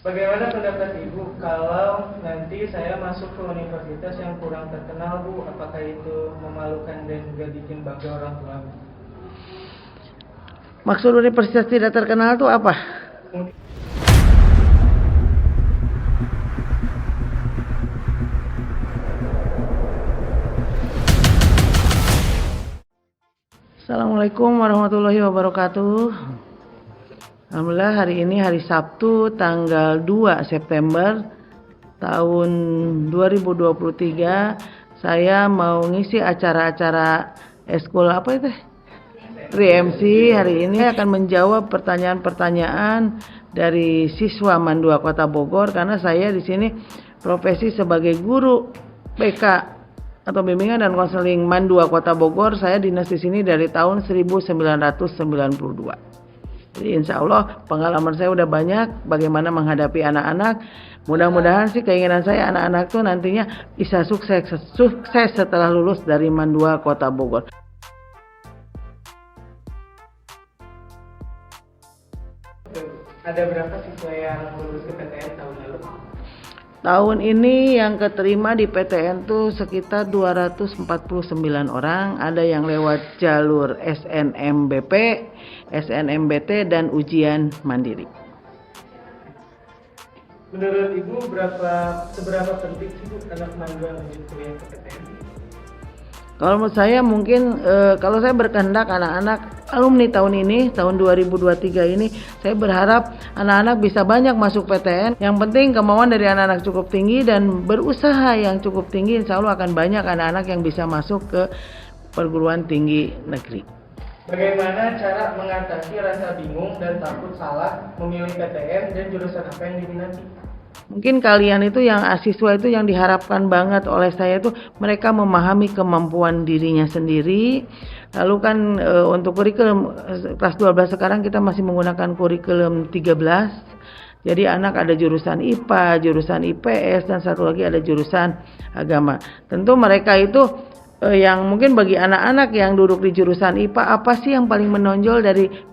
Bagaimana pendapat Ibu kalau nanti saya masuk ke universitas yang kurang terkenal, Bu? Apakah itu memalukan dan juga bikin bangga orang tua? Maksud universitas tidak terkenal itu apa? Mungkin Assalamualaikum warahmatullahi wabarakatuh. Alhamdulillah hari ini hari Sabtu tanggal 2 September tahun 2023. Saya mau ngisi acara-acara eskul apa itu? 3MC. Hari ini akan menjawab pertanyaan-pertanyaan dari siswa MAN 2 Kota Bogor karena saya di sini profesi sebagai guru BK atau bimbingan dan konseling MAN 2 Kota Bogor. Saya dinas di sini dari tahun 1992. Jadi insya Allah pengalaman saya udah banyak bagaimana menghadapi anak-anak. Mudah-mudahan sih keinginan saya anak-anak tuh nantinya bisa sukses setelah lulus dari MAN 2 Kota Bogor. ada berapa siswa yang lulus ke PTN tahun lalu? Tahun ini yang keterima di PTN tuh sekitar 249 orang. Ada yang lewat jalur SNMBP, SNMBT, dan ujian mandiri. Menurut Ibu seberapa penting sih Bu anak MAN 2 lanjut kuliah ke PTN? Kalau menurut saya mungkin kalau saya berkehendak anak-anak alumni tahun ini, tahun 2023 ini, saya berharap anak-anak bisa banyak masuk PTN. Yang penting kemauan dari anak-anak cukup tinggi dan berusaha yang cukup tinggi, insya Allah akan banyak anak-anak yang bisa masuk ke perguruan tinggi negeri. Bagaimana cara mengatasi rasa bingung dan takut salah memilih PTN dan jurusan apa yang diminati? Mungkin kalian itu yang siswa itu yang diharapkan banget oleh saya itu mereka memahami kemampuan dirinya sendiri. Lalu kan untuk kurikulum kelas 12 sekarang kita masih menggunakan kurikulum 13. Jadi anak ada jurusan IPA, jurusan IPS, dan satu lagi ada jurusan agama. Tentu mereka itu yang mungkin bagi anak-anak yang duduk di jurusan IPA, apa sih yang paling menonjol dari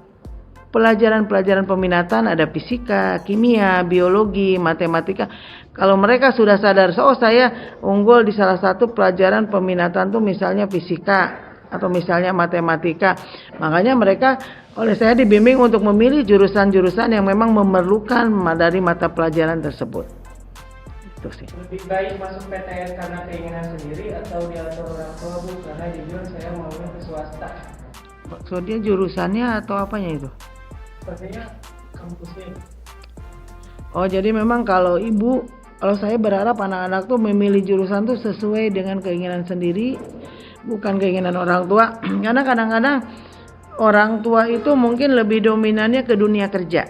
pelajaran-pelajaran peminatan? Ada fisika, kimia, biologi, matematika. Kalau mereka sudah sadar, saya unggul di salah satu pelajaran peminatan tuh misalnya fisika atau misalnya matematika. Makanya mereka oleh saya dibimbing untuk memilih jurusan-jurusan yang memang memerlukan dari mata pelajaran tersebut. Itu sih. Lebih baik masuk PTN karena keinginan sendiri atau diatur orang tua, Bu? Karena jujur saya maunya ke swasta. Maksudnya jurusannya atau apanya itu? Sepertinya kampusnya. Oh, jadi memang kalau saya berharap anak-anak tuh memilih jurusan tuh sesuai dengan keinginan sendiri, bukan keinginan orang tua. Karena kadang-kadang orang tua itu mungkin lebih dominannya ke dunia kerja.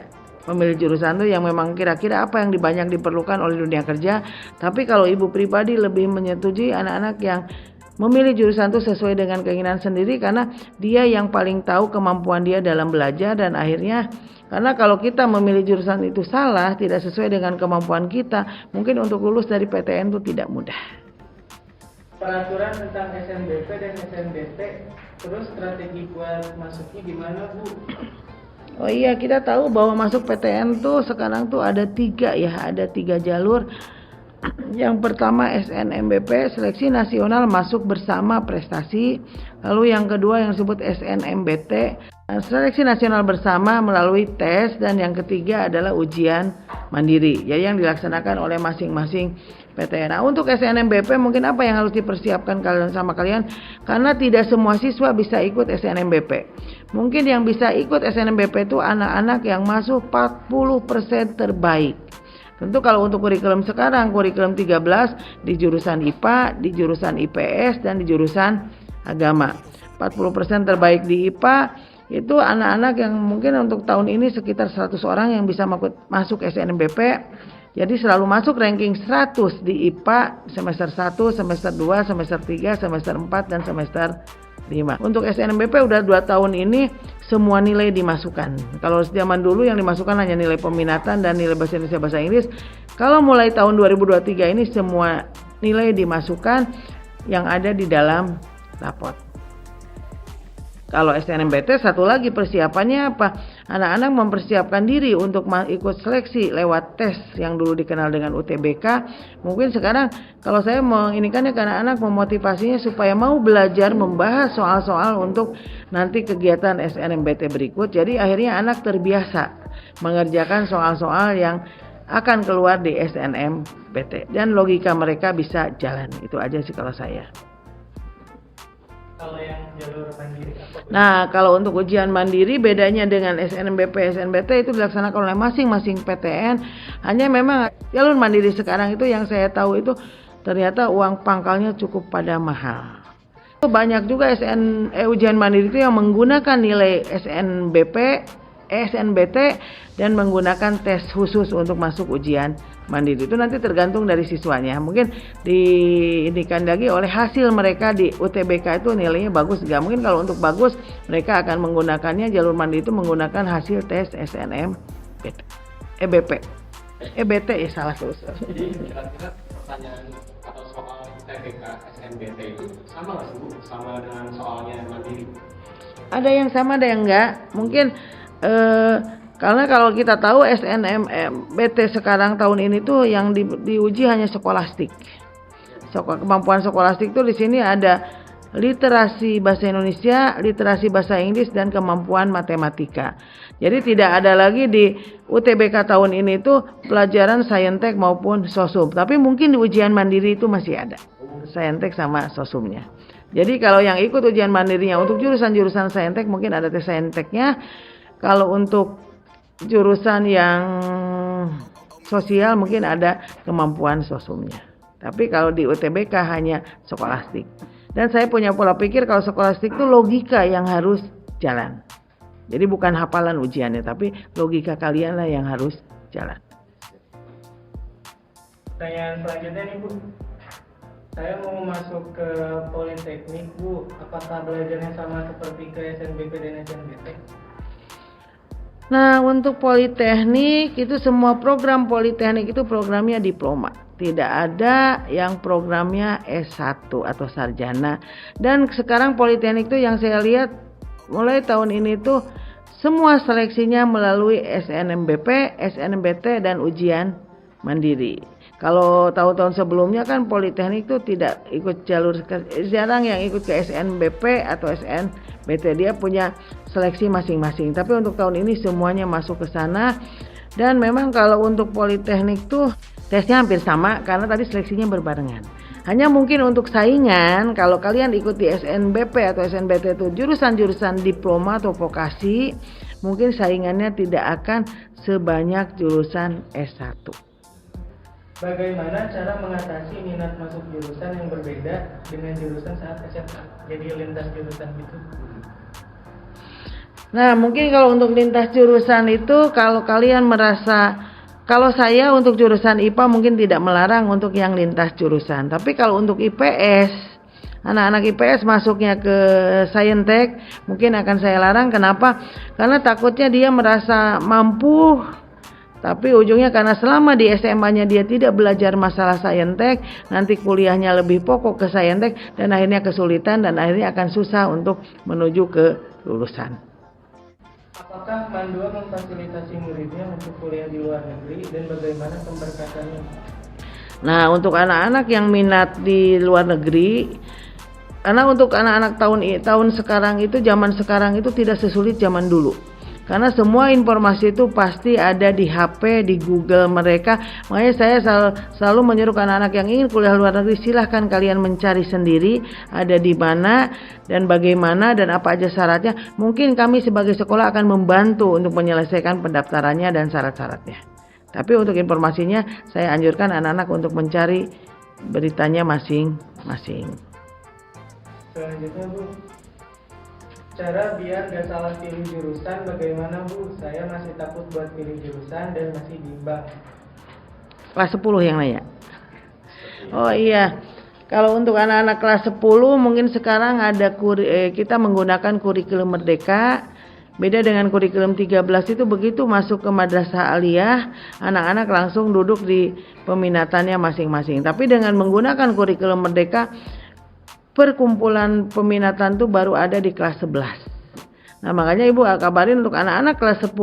Memilih jurusan tuh yang memang kira-kira apa yang banyak diperlukan oleh dunia kerja. Tapi kalau ibu pribadi lebih menyetujui anak-anak yang memilih jurusan itu sesuai dengan keinginan sendiri karena dia yang paling tahu kemampuan dia dalam belajar. Dan akhirnya karena kalau kita memilih jurusan itu salah, tidak sesuai dengan kemampuan kita, mungkin untuk lulus dari PTN itu tidak mudah. Peraturan tentang SNBP dan SNBT, terus strategi buat masuknya gimana, Bu? Oh iya, kita tahu bahwa masuk PTN tuh sekarang tuh ada 3 jalur. Yang pertama SNMBP, seleksi nasional masuk bersama prestasi. Lalu yang kedua yang disebut SNMBT, seleksi nasional bersama melalui tes. Dan yang ketiga adalah ujian mandiri, ya, yang dilaksanakan oleh masing-masing PTN. Nah, untuk SNMBP mungkin apa yang harus dipersiapkan kalian? Karena tidak semua siswa bisa ikut SNMBP. Mungkin yang bisa ikut SNMBP itu anak-anak yang masuk 40% terbaik. Tentu kalau untuk kurikulum sekarang, kurikulum 13 di jurusan IPA, di jurusan IPS, dan di jurusan agama. 40% terbaik di IPA itu anak-anak yang mungkin untuk tahun ini sekitar 100 orang yang bisa masuk SNMBP. Jadi selalu masuk ranking 100 di IPA semester 1, semester 2, semester 3, semester 4, dan semester 5. Untuk SNMBP udah 2 tahun ini semua nilai dimasukkan. Kalau zaman dulu yang dimasukkan hanya nilai peminatan dan nilai bahasa Indonesia bahasa Inggris. Kalau mulai tahun 2023 ini semua nilai dimasukkan yang ada di dalam rapot. Kalau SNMPT satu lagi persiapannya apa? Anak-anak mempersiapkan diri untuk ikut seleksi lewat tes yang dulu dikenal dengan UTBK. Mungkin sekarang kalau saya menginikannya ke anak-anak memotivasinya supaya mau belajar membahas soal-soal untuk nanti kegiatan SNMPT berikut. Jadi akhirnya anak terbiasa mengerjakan soal-soal yang akan keluar di SNMPT dan logika mereka bisa jalan. Itu aja sih kalau saya. Kalau yang jalur mandiri apa? Nah, kalau untuk ujian mandiri bedanya dengan SNMBP, SNBT itu dilaksanakan oleh masing-masing PTN. Hanya memang jalur mandiri sekarang itu yang saya tahu itu ternyata uang pangkalnya cukup pada mahal. Banyak juga ujian mandiri itu yang menggunakan nilai SNBP, SNBT dan menggunakan tes khusus untuk masuk ujian mandiri. Itu nanti tergantung dari siswanya. Mungkin diindikan lagi oleh hasil mereka di UTBK itu nilainya bagus enggak. Mungkin kalau untuk bagus mereka akan menggunakannya jalur mandiri itu menggunakan hasil tes SNMPT, EBT ya salah terus. Jadi kira-kira pertanyaan atau soal UTBK SNBT itu sama nggak sih Bu? Sama dengan soalnya mandiri? Ada yang sama, ada yang enggak. Mungkin karena kalau kita tahu SNMPT sekarang tahun ini tuh yang diuji hanya skolastik. Kemampuan skolastik tuh di sini ada literasi bahasa Indonesia, literasi bahasa Inggris dan kemampuan matematika. Jadi tidak ada lagi di UTBK tahun ini tuh pelajaran saintek maupun sosum. Tapi mungkin di ujian mandiri itu masih ada saintek sama sosumnya. Jadi kalau yang ikut ujian mandirinya untuk jurusan-jurusan saintek mungkin ada tes sainteknya. Kalau untuk jurusan yang sosial mungkin ada kemampuan sosumnya. Tapi kalau di UTBK hanya skolastik. Dan saya punya pola pikir kalau skolastik itu logika yang harus jalan. Jadi bukan hafalan ujiannya, tapi logika kalian lah yang harus jalan. Pertanyaan selanjutnya nih Bu. Saya mau masuk ke Politeknik Bu. Apakah belajarnya sama seperti ke SNBP dan SNBT? Nah, untuk politeknik itu semua program politeknik itu programnya diploma. Tidak ada yang programnya S1 atau sarjana. Dan sekarang politeknik itu yang saya lihat mulai tahun ini tuh semua seleksinya melalui SNMBP, SNMPT dan ujian mandiri. Kalau tahun-tahun sebelumnya kan politeknik itu tidak ikut jalur, jarang yang ikut ke SNBP atau SNBT, dia punya seleksi masing-masing. Tapi untuk tahun ini semuanya masuk ke sana. Dan memang kalau untuk politeknik tuh tesnya hampir sama karena tadi seleksinya berbarengan. Hanya mungkin untuk saingan kalau kalian ikut di SNBP atau SNBT itu jurusan-jurusan diploma atau vokasi, mungkin saingannya tidak akan sebanyak jurusan S1. Bagaimana cara mengatasi minat masuk jurusan yang berbeda dengan jurusan saat SMA? Jadi lintas jurusan gitu. Nah, mungkin kalau untuk lintas jurusan itu kalau kalian merasa, kalau saya untuk jurusan IPA mungkin tidak melarang untuk yang lintas jurusan. Tapi kalau untuk IPS, anak-anak IPS masuknya ke saintek mungkin akan saya larang. Kenapa? Karena takutnya dia merasa mampu, tapi ujungnya karena selama di SMA-nya dia tidak belajar masalah saintek, nanti kuliahnya lebih pokok ke saintek dan akhirnya kesulitan dan akhirnya akan susah untuk menuju ke lulusan. Apakah Mandua memfasilitasi muridnya untuk kuliah di luar negeri dan bagaimana pemberkatannya? Nah, untuk anak-anak yang minat di luar negeri, karena untuk anak-anak tahun sekarang itu, zaman sekarang itu tidak sesulit zaman dulu. Karena semua informasi itu pasti ada di HP, di Google mereka. Makanya saya selalu menyuruh anak-anak yang ingin kuliah luar negeri, silahkan kalian mencari sendiri ada di mana dan bagaimana dan apa aja syaratnya. Mungkin kami sebagai sekolah akan membantu untuk menyelesaikan pendaftarannya dan syarat-syaratnya. Tapi untuk informasinya saya anjurkan anak-anak untuk mencari beritanya masing-masing. Selanjutnya Bu, cara biar gak salah pilih jurusan bagaimana Bu? Saya masih takut buat pilih jurusan dan masih bimbang. Kelas 10 yang nanya. Oh iya, kalau untuk anak-anak kelas 10 mungkin sekarang ada kita menggunakan kurikulum Merdeka. Beda dengan kurikulum 13 itu begitu masuk ke madrasah aliyah, anak-anak langsung duduk di peminatannya masing-masing. Tapi dengan menggunakan kurikulum Merdeka, perkumpulan peminatan itu baru ada di kelas 11. Nah, makanya Ibu kabarin untuk anak-anak kelas 10,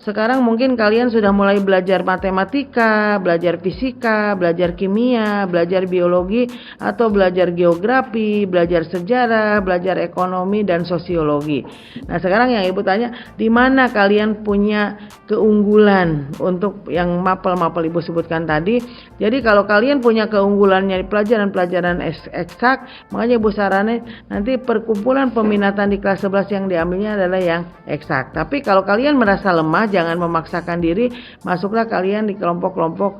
sekarang mungkin kalian sudah mulai belajar matematika, belajar fisika, belajar kimia, belajar biologi, atau belajar geografi, belajar sejarah, belajar ekonomi, dan sosiologi. Nah, sekarang yang Ibu tanya, di mana kalian punya keunggulan untuk yang mapel-mapel Ibu sebutkan tadi. Jadi kalau kalian punya keunggulannya di pelajaran-pelajaran eksak, makanya Ibu saranin nanti perkumpulan peminatan di kelas 11 yang diambilnya adalah yang eksak. Tapi kalau kalian merasa lemah, jangan memaksakan diri, masuklah kalian di kelompok-kelompok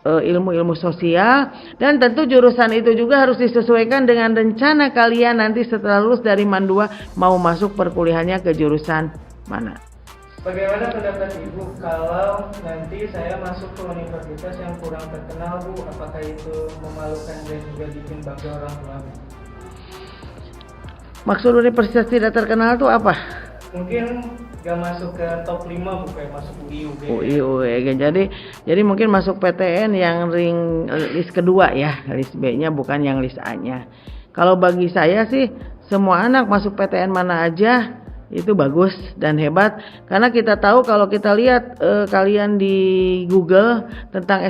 ilmu-ilmu sosial, dan tentu jurusan itu juga harus disesuaikan dengan rencana kalian nanti setelah lulus dari MAN 2 mau masuk perkuliahannya ke jurusan mana. Bagaimana pendapat Ibu kalau nanti saya masuk ke universitas yang kurang terkenal, Bu? Apakah itu memalukan dan juga bikin bangga orang tua, Bu? Maksud universitas tidak terkenal itu apa? Mungkin gak masuk ke top 5, Bu, kayak masuk UI, UG. Jadi mungkin masuk PTN yang list kedua ya, list B-nya bukan yang list A-nya. Kalau bagi saya sih semua anak masuk PTN mana aja itu bagus dan hebat, karena kita tahu kalau kita lihat kalian di Google tentang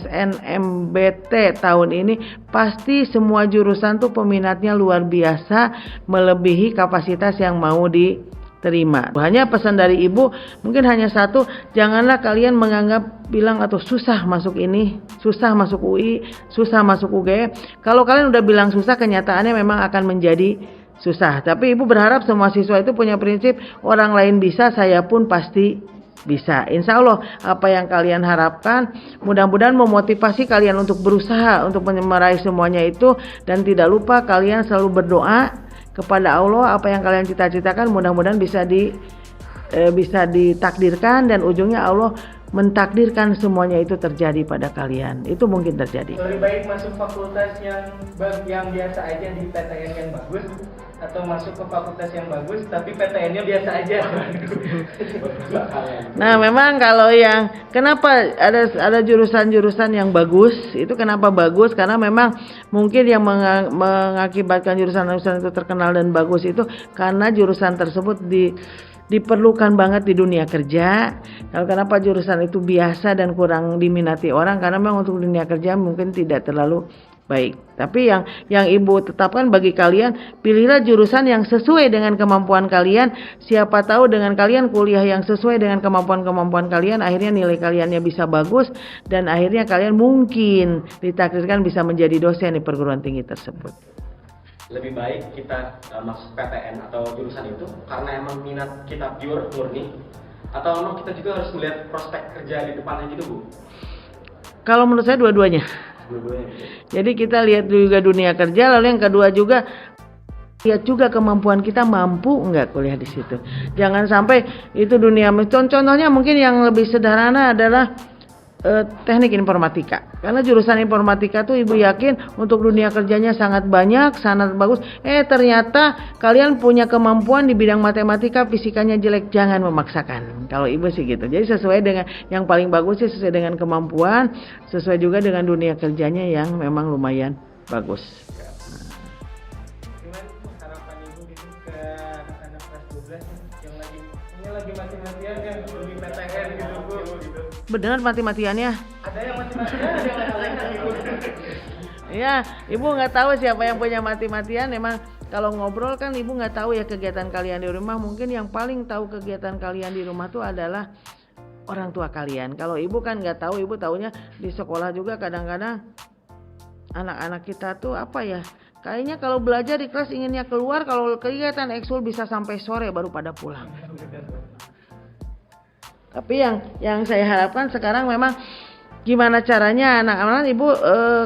SNMBT tahun ini, pasti semua jurusan tuh peminatnya luar biasa, melebihi kapasitas yang mau diterima. Hanya pesan dari Ibu mungkin hanya satu, janganlah kalian menganggap bilang atau susah masuk ini, susah masuk UI, susah masuk UGM. Kalau kalian udah bilang susah, kenyataannya memang akan menjadi susah. Tapi Ibu berharap semua siswa itu punya prinsip, orang lain bisa, saya pun pasti bisa. Insya Allah apa yang kalian harapkan mudah-mudahan memotivasi kalian untuk berusaha untuk meraih semuanya itu, dan tidak lupa kalian selalu berdoa kepada Allah, apa yang kalian cita-citakan mudah-mudahan bisa ditakdirkan, dan ujungnya Allah mentakdirkan semuanya itu terjadi pada kalian. Itu mungkin terjadi. Lebih baik masuk fakultas yang biasa aja di PTN yang bagus, atau masuk ke fakultas yang bagus tapi PTN-nya biasa aja. Nah, memang kalau yang kenapa ada jurusan-jurusan yang bagus, itu kenapa bagus? Karena memang mungkin yang mengakibatkan jurusan-jurusan itu terkenal dan bagus itu karena jurusan tersebut diperlukan banget di dunia kerja. Kalau kenapa jurusan itu biasa dan kurang diminati orang, karena memang untuk dunia kerja mungkin tidak terlalu baik. Tapi yang Ibu tetapkan bagi kalian, pilihlah jurusan yang sesuai dengan kemampuan kalian. Siapa tahu dengan kalian kuliah yang sesuai dengan kemampuan kalian, akhirnya nilai kaliannya bisa bagus, dan akhirnya kalian mungkin ditakdirkan bisa menjadi dosen di perguruan tinggi tersebut. Lebih baik kita masuk PTN atau jurusan itu karena emang minat kita pure murni, atau emang kita juga harus melihat prospek kerja di depannya gitu, Bu? Kalau menurut saya dua-duanya. Jadi kita lihat juga dunia kerja, lalu yang kedua juga lihat juga kemampuan kita mampu enggak kuliah di situ. Jangan sampai itu dunia. Contohnya mungkin yang lebih sederhana adalah teknik informatika. Karena jurusan informatika tuh Ibu yakin untuk dunia kerjanya sangat banyak, sangat bagus. Ternyata kalian punya kemampuan di bidang matematika, fisikanya jelek, jangan memaksakan. Kalau Ibu sih gitu. Jadi sesuai dengan yang paling bagus sih sesuai dengan kemampuan, sesuai juga dengan dunia kerjanya yang memang lumayan bagus. Gimana harapan Ibu gitu ke anak kelas 12 yang lagi mati-matian kan di PTN gitu, Bu? Benar mati-matiannya? Ada yang mati-matian, ada yang mati-matian, Ibu. Ya, Ibu nggak tahu siapa yang punya mati-matian. Emang kalau ngobrol kan Ibu nggak tahu ya kegiatan kalian di rumah. Mungkin yang paling tahu kegiatan kalian di rumah tuh adalah orang tua kalian. Kalau Ibu kan nggak tahu, Ibu taunya di sekolah juga kadang-kadang anak-anak kita tuh apa ya? Kayaknya kalau belajar di kelas inginnya keluar, kalau kegiatan ekskul bisa sampai sore baru pada pulang. Tapi yang saya harapkan sekarang memang gimana caranya anak-anak Ibu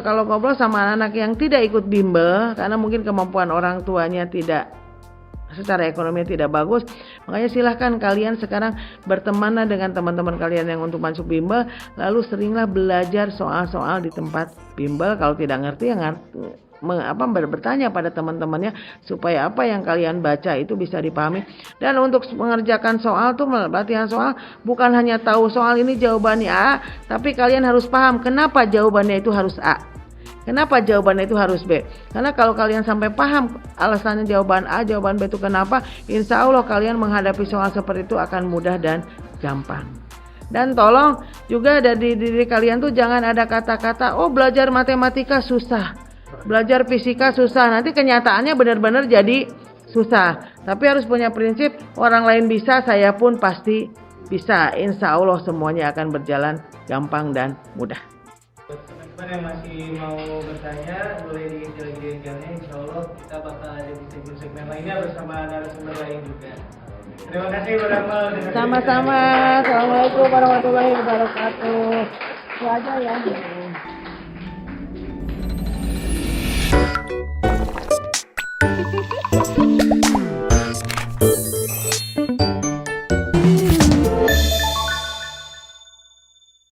kalau ngobrol sama anak yang tidak ikut bimbel, karena mungkin kemampuan orang tuanya tidak, secara ekonomi tidak bagus, makanya silahkan kalian sekarang berteman dengan teman-teman kalian yang untuk masuk bimbel, lalu seringlah belajar soal-soal di tempat bimbel. Kalau tidak ngerti ya bertanya pada teman-temannya supaya apa yang kalian baca itu bisa dipahami. Dan untuk mengerjakan soal tuh, latihan soal bukan hanya tahu soal ini jawabannya A, tapi kalian harus paham kenapa jawabannya itu harus A. Kenapa jawabannya itu harus B? Karena kalau kalian sampai paham alasannya jawaban A, jawaban B itu kenapa, insya Allah kalian menghadapi soal seperti itu akan mudah dan gampang. Dan tolong juga dari diri kalian tuh jangan ada kata-kata, oh belajar matematika susah, belajar fisika susah, nanti kenyataannya benar-benar jadi susah. Tapi harus punya prinsip, orang lain bisa, saya pun pasti bisa. Insya Allah semuanya akan berjalan gampang dan mudah. Buat teman-teman yang masih mau bertanya, boleh diisi lagi di channelnya. Insya Allah kita bakal ada di segmen-segmen lainnya bersama narasumber lain juga. Terima kasih Mbak Akmal. Sama-sama. Assalamualaikum warahmatullahi wabarakatuh. Itu aja ya.